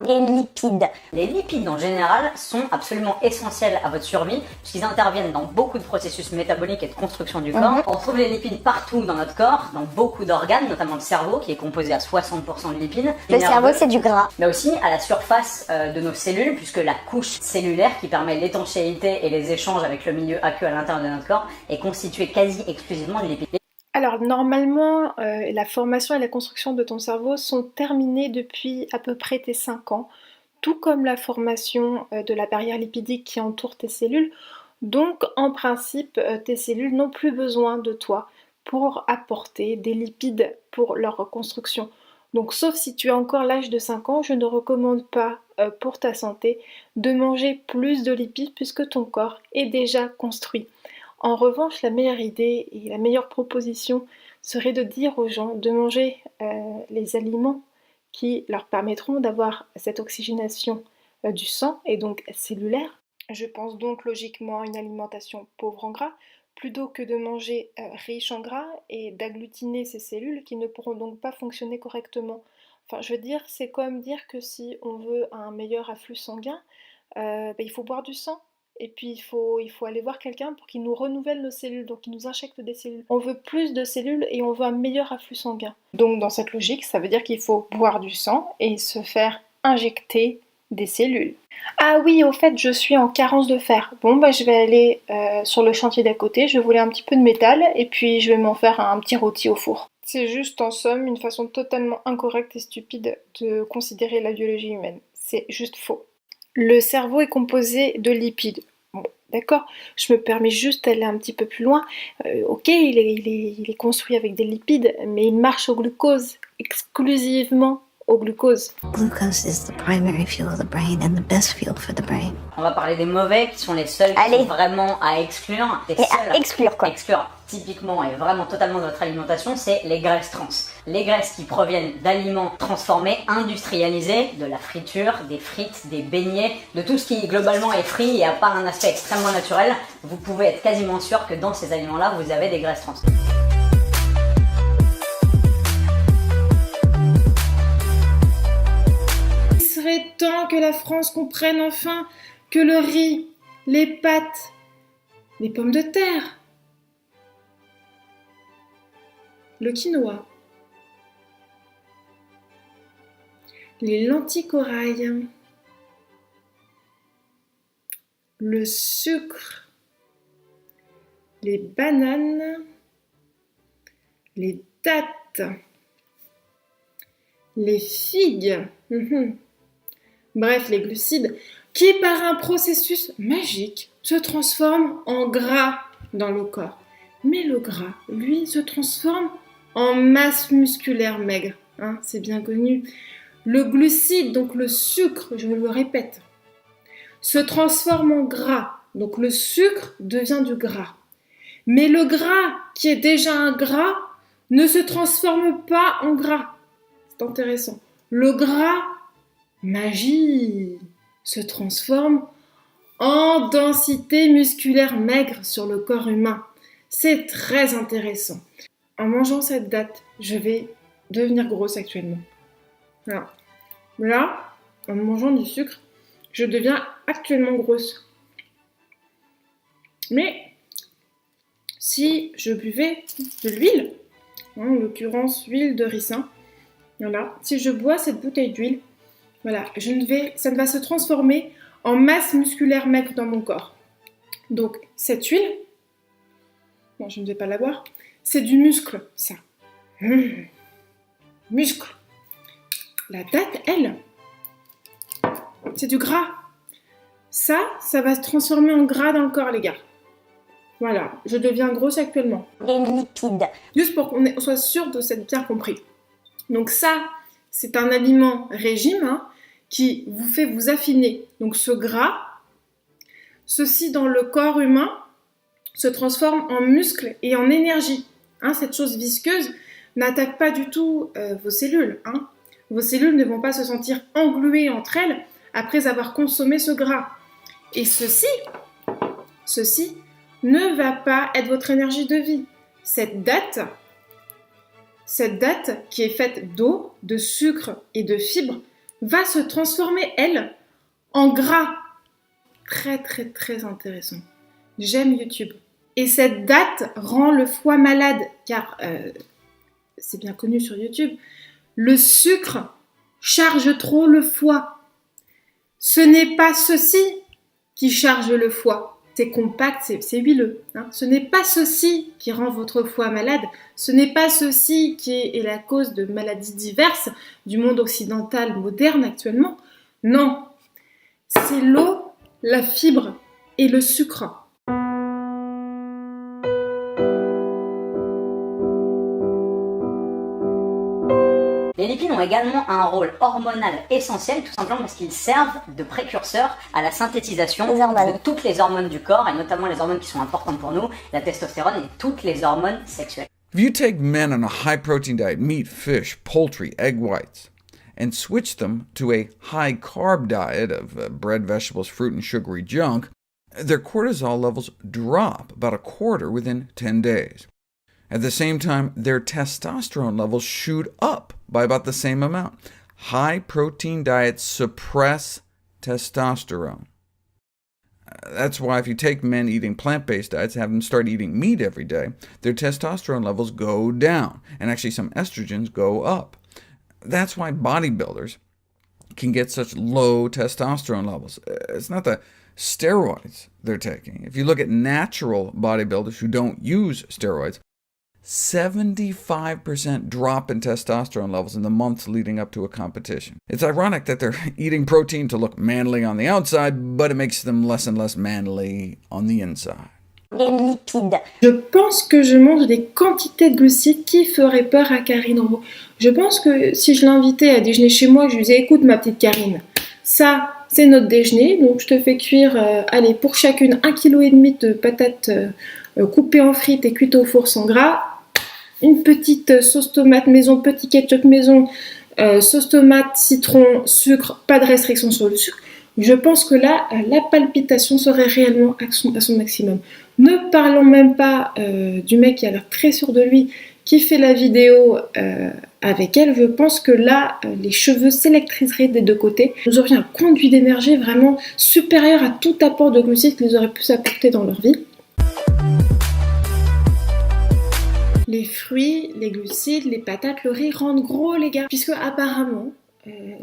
Les lipides. Les lipides en général sont absolument essentiels à votre survie puisqu'ils interviennent dans beaucoup de processus métaboliques et de construction du corps. On trouve les lipides partout dans notre corps, dans beaucoup d'organes, notamment le cerveau qui est composé à 60% de lipides. Le cerveau, c'est du gras. Mais aussi à la surface de nos cellules, puisque la couche cellulaire qui permet l'étanchéité et les échanges avec le milieu aqueux à l'intérieur de notre corps est constituée quasi exclusivement de lipides. Alors normalement, la formation et la construction de ton cerveau sont terminées depuis à peu près tes 5 ans, tout comme la formation de la barrière lipidique qui entoure tes cellules. Donc en principe, tes cellules n'ont plus besoin de toi pour apporter des lipides pour leur reconstruction. Donc sauf si tu as encore l'âge de 5 ans, je ne recommande pas pour ta santé de manger plus de lipides puisque ton corps est déjà construit. En revanche, la meilleure idée et la meilleure proposition serait de dire aux gens de manger les aliments qui leur permettront d'avoir cette oxygénation du sang et donc cellulaire. Je pense donc logiquement à une alimentation pauvre en gras, plutôt que de manger riche en gras et d'agglutiner ces cellules qui ne pourront donc pas fonctionner correctement. Enfin, je veux dire, c'est comme dire que si on veut un meilleur afflux sanguin, il faut boire du sang. Et puis il faut aller voir quelqu'un pour qu'il nous renouvelle nos cellules, donc il nous injecte des cellules. On veut plus de cellules et on veut un meilleur afflux sanguin. Donc dans cette logique, ça veut dire qu'il faut boire du sang et se faire injecter des cellules. Ah oui, au fait, je suis en carence de fer. Bon, je vais aller sur le chantier d'à côté, je vais voler un petit peu de métal et puis je vais m'en faire un petit rôti au four. C'est juste en somme une façon totalement incorrecte et stupide de considérer la biologie humaine. C'est juste faux. Le cerveau est composé de lipides. Bon, d'accord, je me permets juste d'aller un petit peu plus loin. Ok, il est construit avec des lipides, mais il marche au glucose, exclusivement au glucose. Glucose is the primary fuel of the brain and the best fuel for the brain. On va parler des mauvais qui sont les seuls qui sont vraiment à exclure. À exclure quoi. Exclure typiquement et vraiment totalement de votre alimentation, c'est les graisses trans. Les graisses qui proviennent d'aliments transformés, industrialisés, de la friture, des frites, des beignets, de tout ce qui globalement est frit et a pas un aspect extrêmement naturel, vous pouvez être quasiment sûr que dans ces aliments-là, vous avez des graisses trans. Il serait temps que la France comprenne enfin que le riz, les pâtes, les pommes de terre, le quinoa, les lentilles corail, le sucre, les bananes, les dattes, les figues, bref, les glucides, qui par un processus magique se transforment en gras dans le corps. Mais le gras, lui, se transforme en masse musculaire maigre, c'est bien connu. Le glucide, donc le sucre, je le répète, se transforme en gras, donc le sucre devient du gras. Mais le gras, qui est déjà un gras, ne se transforme pas en gras. C'est intéressant. Le gras, magie, se transforme en densité musculaire maigre sur le corps humain. C'est très intéressant. En mangeant cette date, je vais devenir grosse actuellement. Voilà. Là, en mangeant du sucre, je deviens actuellement grosse. Mais si je buvais de l'huile, en l'occurrence huile de ricin, voilà, si je bois cette bouteille d'huile, voilà, ça va se transformer en masse musculaire maigre dans mon corps. Donc cette huile, bon, je ne vais pas la boire, c'est du muscle, ça. Muscle. La date, elle, c'est du gras. Ça va se transformer en gras dans le corps, les gars. Voilà, je deviens grosse actuellement. Les lipides. Juste pour qu'on soit sûr de s'être bien compris. Donc ça, c'est un aliment régime qui vous fait vous affiner. Donc ce gras, ceci dans le corps humain, se transforme en muscle et en énergie. Cette chose visqueuse n'attaque pas du tout vos cellules. Vos cellules ne vont pas se sentir engluées entre elles après avoir consommé ce gras. Et ceci ne va pas être votre énergie de vie. Cette date qui est faite d'eau, de sucre et de fibres va se transformer, elle, en gras. Très, très, très intéressant. J'aime YouTube. Et cette date rend le foie malade, car c'est bien connu sur YouTube, le sucre charge trop le foie. Ce n'est pas ceci qui charge le foie. C'est compact, c'est huileux. Hein. Ce n'est pas ceci qui rend votre foie malade. Ce n'est pas ceci qui est la cause de maladies diverses du monde occidental moderne actuellement. Non, c'est l'eau, la fibre et le sucre. Les lipides ont également un rôle hormonal essentiel, tout simplement parce qu'ils servent de précurseurs à la synthétisation de toutes les hormones du corps, et notamment les hormones qui sont importantes pour nous, la testostérone et toutes les hormones sexuelles. If you take men on a high-protein diet, meat, fish, poultry, egg whites, and switch them to a high-carb diet of bread, vegetables, fruit, and sugary junk, their cortisol levels drop about a quarter within 10 days. At the same time, their testosterone levels shoot up by about the same amount. High-protein diets suppress testosterone. That's why if you take men eating plant-based diets, have them start eating meat every day, their testosterone levels go down, and actually some estrogens go up. That's why bodybuilders can get such low testosterone levels. It's not the steroids they're taking. If you look at natural bodybuilders who don't use steroids, 75% drop in testosterone levels in the months leading up to a competition. It's ironic that they're eating protein to look manly on the outside, but it makes them less and less manly on the inside. Les lipides. Je pense que je mange des quantités de glucides qui feraient peur à Karine Renaud. Je pense que si je l'invitais à déjeuner chez moi, je lui disais « Écoute ma petite Karine, ça c'est notre déjeuner, donc je te fais cuire, allez, pour chacune 1,5 kg de patates coupées en frites et cuites au four sans gras, une petite sauce tomate maison, petit ketchup maison, sauce tomate, citron, sucre, pas de restriction sur le sucre. Je pense que là, la palpitation serait réellement à son maximum. Ne parlons même pas du mec qui a l'air très sûr de lui, qui fait la vidéo avec elle. Je pense que là, les cheveux s'électriseraient des deux côtés. Nous aurions un conduit d'énergie vraiment supérieur à tout apport de glucides qu'ils auraient pu s'apporter dans leur vie. Les fruits, les glucides, les patates, le riz rendent gros les gars. Puisque apparemment,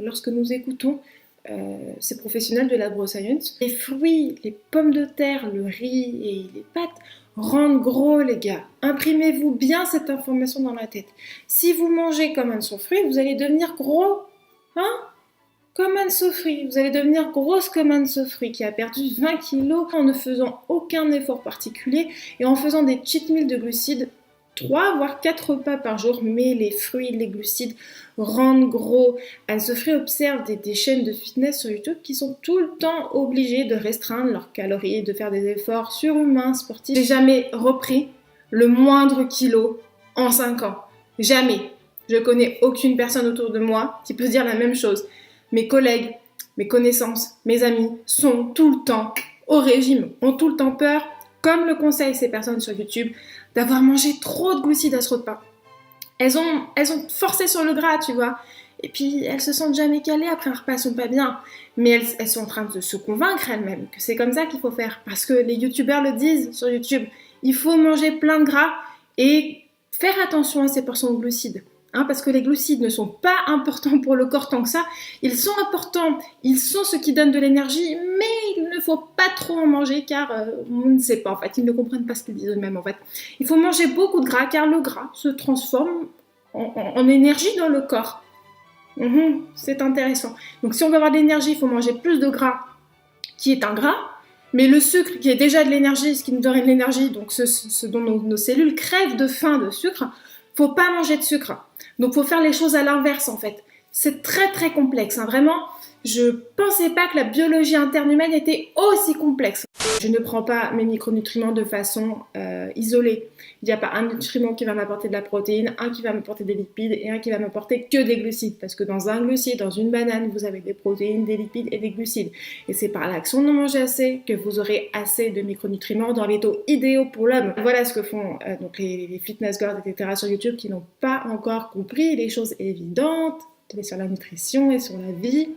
lorsque nous écoutons ces professionnels de l'agroscience, les fruits, les pommes de terre, le riz et les pâtes rendent gros les gars. Imprimez-vous bien cette information dans la tête. Si vous mangez comme un fruit, vous allez devenir gros. Hein? Comme Anne Sofri, vous allez devenir grosse comme Anne Sofri qui a perdu 20 kilos en ne faisant aucun effort particulier et en faisant des cheat meals de glucides 3 voire 4 repas par jour, mais les fruits, les glucides rendent gros. Anne Sofri observe des chaînes de fitness sur YouTube qui sont tout le temps obligées de restreindre leurs calories et de faire des efforts surhumains, sportifs. J'ai jamais repris le moindre kilo en 5 ans. Jamais. Je connais aucune personne autour de moi qui peut se dire la même chose. Mes collègues, mes connaissances, mes amis sont tout le temps au régime, ont tout le temps peur, comme le conseillent ces personnes sur YouTube, d'avoir mangé trop de glucides à ce repas. Elles ont forcé sur le gras, tu vois. Et puis, elles se sentent jamais calées après un repas, elles sont pas bien. Mais elles sont en train de se convaincre elles-mêmes que c'est comme ça qu'il faut faire. Parce que les youtubeurs le disent sur YouTube. Il faut manger plein de gras et faire attention à ces portions de glucides. Hein, parce que les glucides ne sont pas importants pour le corps tant que ça. Ils sont importants, ils sont ce qui donne de l'énergie, mais il ne faut pas trop en manger car on ne sait pas en fait, ils ne comprennent pas ce qu'ils disent eux-mêmes en fait. Il faut manger beaucoup de gras car le gras se transforme en énergie dans le corps. C'est intéressant. Donc si on veut avoir de l'énergie, il faut manger plus de gras qui est un gras, mais le sucre qui est déjà de l'énergie, ce qui nous donne de l'énergie, donc ce dont nos cellules crèvent de faim de sucre, faut pas manger de sucre. Donc faut faire les choses à l'inverse en fait. C'est très très complexe, hein. Vraiment, je pensais pas que la biologie interne humaine était aussi complexe. Je ne prends pas mes micronutriments de façon isolée. Il n'y a pas un nutriment qui va m'apporter de la protéine, un qui va m'apporter des lipides et un qui va m'apporter que des glucides. Parce que dans un glucide, dans une banane, vous avez des protéines, des lipides et des glucides. Et c'est par l'action de manger assez que vous aurez assez de micronutriments dans les taux idéaux pour l'homme. Voilà ce que font donc les fitness girls, etc. sur YouTube qui n'ont pas encore compris les choses évidentes. sur la nutrition et sur la vie,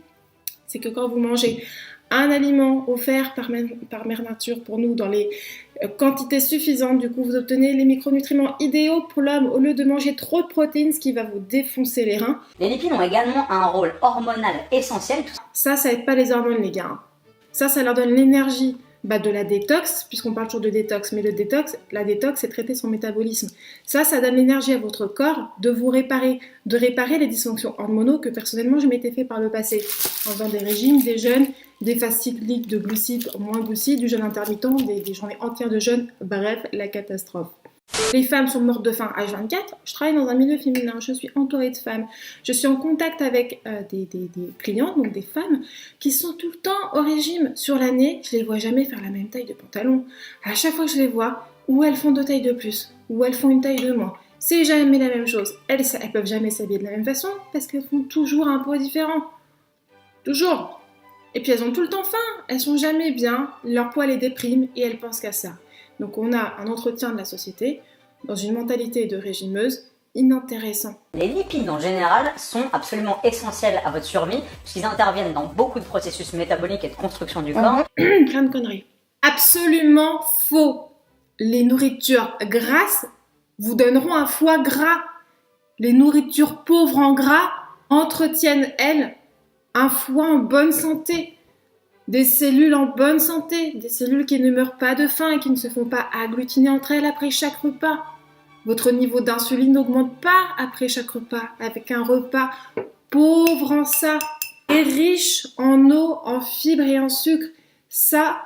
c'est que quand vous mangez un aliment offert par Mère Nature pour nous dans les quantités suffisantes, du coup vous obtenez les micronutriments idéaux pour l'homme au lieu de manger trop de protéines, ce qui va vous défoncer les reins. Les lipides ont également un rôle hormonal essentiel. Ça aide pas les hormones, les gars. Ça leur donne l'énergie de la détox, puisqu'on parle toujours de détox, mais la détox, c'est traiter son métabolisme. Ça donne l'énergie à votre corps de vous réparer, de réparer les dysfonctions hormonaux que personnellement je m'étais fait par le passé, en faisant des régimes, des jeûnes, des phases cycliques de glucides, moins glucides, du jeûne intermittent, des journées entières de jeûne, bref, la catastrophe. Les femmes sont mortes de faim H24. Je travaille dans un milieu féminin, je suis entourée de femmes. Je suis en contact avec des clientes, donc des femmes, qui sont tout le temps au régime. Sur l'année, je les vois jamais faire la même taille de pantalon. À chaque fois que je les vois, ou elles font 2 tailles de plus, ou elles font une taille de moins. C'est jamais la même chose. Elles peuvent jamais s'habiller de la même façon, parce qu'elles font toujours un poids différent. Toujours. Et puis elles ont tout le temps faim. Elles sont jamais bien, leur poids les déprime, et elles pensent qu'à ça. Donc on a un entretien de la société dans une mentalité de régimeuse inintéressant. Les lipides en général sont absolument essentiels à votre survie puisqu'ils interviennent dans beaucoup de processus métaboliques et de construction du corps. Plein de conneries. Absolument faux. Les nourritures grasses vous donneront un foie gras. Les nourritures pauvres en gras entretiennent, elles, un foie en bonne santé. Des cellules en bonne santé, des cellules qui ne meurent pas de faim et qui ne se font pas agglutiner entre elles après chaque repas. Votre niveau d'insuline n'augmente pas après chaque repas, avec un repas pauvre en ça et riche en eau, en fibres et en sucre. Ça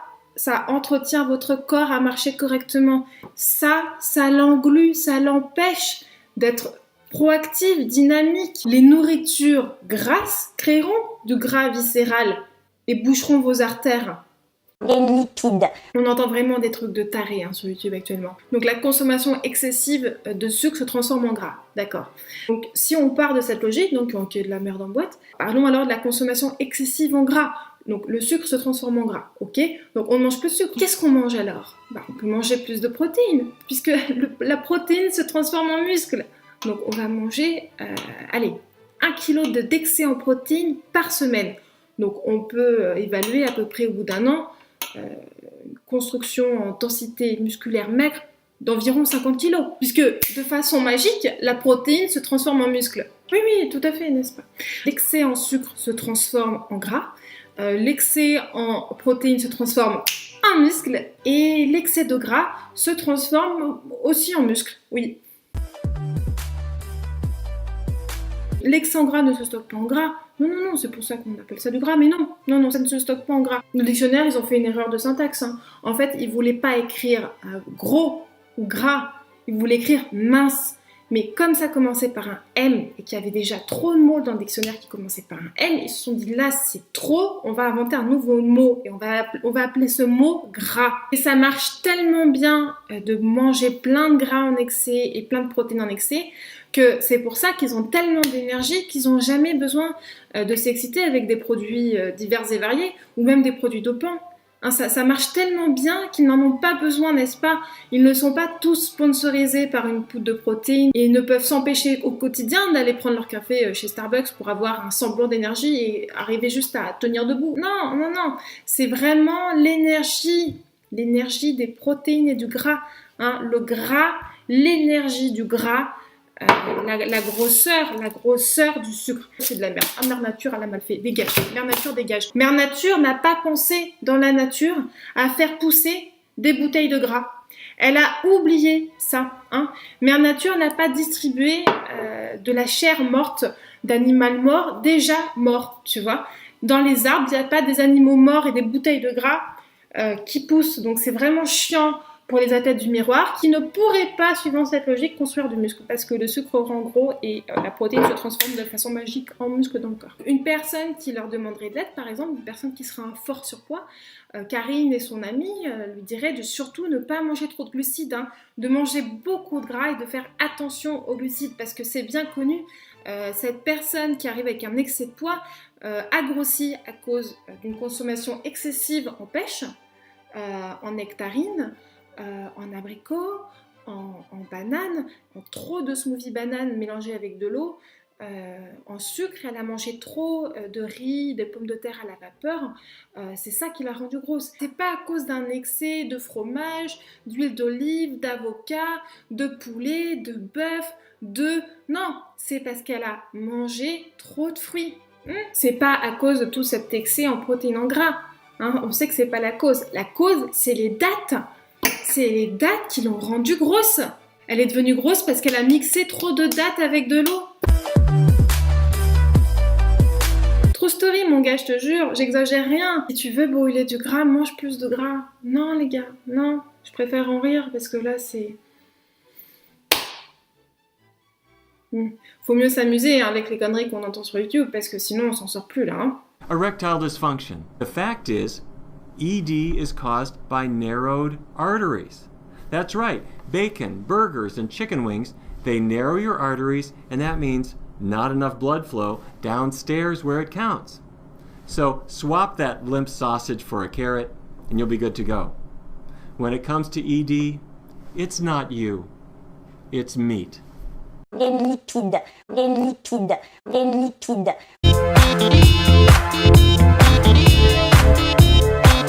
entretient votre corps à marcher correctement. Ça l'englue, ça l'empêche d'être proactif, dynamique. Les nourritures grasses créeront du gras viscéral et boucheront vos artères. Les lipides. On entend vraiment des trucs de tarés sur YouTube actuellement. Donc la consommation excessive de sucre se transforme en gras, d'accord. Donc si on part de cette logique, donc qui est de la merde en boîte, parlons alors de la consommation excessive en gras. Donc le sucre se transforme en gras, ok. Donc on ne mange plus de sucre. Qu'est-ce qu'on mange alors? On peut manger plus de protéines, puisque la protéine se transforme en muscle. Donc on va manger, 1 kg d'excès en protéines par semaine. Donc on peut évaluer à peu près au bout d'1 an une construction en densité musculaire maigre d'environ 50 kg. Puisque de façon magique, la protéine se transforme en muscle. Oui, tout à fait, n'est-ce pas? L'excès en sucre se transforme en gras, l'excès en protéines se transforme en muscle et l'excès de gras se transforme aussi en muscle, oui. L'excès en gras ne se stocke pas en gras. Non, c'est pour ça qu'on appelle ça du gras, mais non, ça ne se stocke pas en gras. Le dictionnaire, ils ont fait une erreur de syntaxe. En fait, ils voulaient pas écrire gros ou gras, ils voulaient écrire mince. Mais comme ça commençait par un M et qu'il y avait déjà trop de mots dans le dictionnaire qui commençaient par un M, ils se sont dit là c'est trop, on va inventer un nouveau mot et on va appeler ce mot gras. Et ça marche tellement bien de manger plein de gras en excès et plein de protéines en excès que c'est pour ça qu'ils ont tellement d'énergie qu'ils n'ont jamais besoin de s'exciter avec des produits divers et variés ou même des produits dopants. Ça marche tellement bien qu'ils n'en ont pas besoin, n'est-ce pas? Ils ne sont pas tous sponsorisés par une poudre de protéines et ils ne peuvent s'empêcher au quotidien d'aller prendre leur café chez Starbucks pour avoir un semblant d'énergie et arriver juste à tenir debout. Non. C'est vraiment l'énergie des protéines et du gras. Le gras, l'énergie du gras, la grosseur du sucre. C'est de la merde. Mère Nature, elle a mal fait. Dégage. Mère Nature, dégage. Mère Nature n'a pas pensé dans la nature à faire pousser des bouteilles de gras. Elle a oublié ça. Mère Nature n'a pas distribué de la chair morte d'animal mort déjà mort, tu vois. Dans les arbres, il n'y a pas des animaux morts et des bouteilles de gras qui poussent. Donc c'est vraiment chiant pour les athlètes du miroir qui ne pourraient pas, suivant cette logique, construire du muscle parce que le sucre rend gros et la protéine se transforme de façon magique en muscle dans le corps. Une personne qui leur demanderait de l'aide, par exemple, une personne qui serait en fort surpoids, Karine et son amie lui diraient de surtout ne pas manger trop de glucides, de manger beaucoup de gras et de faire attention aux glucides parce que c'est bien connu, cette personne qui arrive avec un excès de poids a grossi à cause d'une consommation excessive en pêche, en nectarines, en abricot, en banane, en trop de smoothie banane mélangé avec de l'eau, en sucre, elle a mangé trop de riz, de pommes de terre à la vapeur, c'est ça qui l'a rendue grosse. C'est pas à cause d'un excès de fromage, d'huile d'olive, d'avocat, de poulet, de bœuf, Non, c'est parce qu'elle a mangé trop de fruits. C'est pas à cause de tout cet excès en protéines en gras. Hein, on sait que c'est pas la cause. La cause, c'est les dattes. C'est les dattes qui l'ont rendue grosse. Elle est devenue grosse parce qu'elle a mixé trop de dattes avec de l'eau. True story, mon gars, je te jure, j'exagère rien. Si tu veux brûler du gras, mange plus de gras. Non, les gars, non. Je préfère en rire parce que là, c'est... Faut mieux s'amuser avec les conneries qu'on entend sur YouTube parce que sinon, on s'en sort plus là. Hein. Erectile dysfunction. The fact is, ED is caused by narrowed arteries. That's right, bacon, burgers, and chicken wings, they narrow your arteries, and that means not enough blood flow downstairs where it counts. So swap that limp sausage for a carrot, and you'll be good to go. When it comes to ED, it's not you, it's meat. Les lipides, les lipides, les lipides.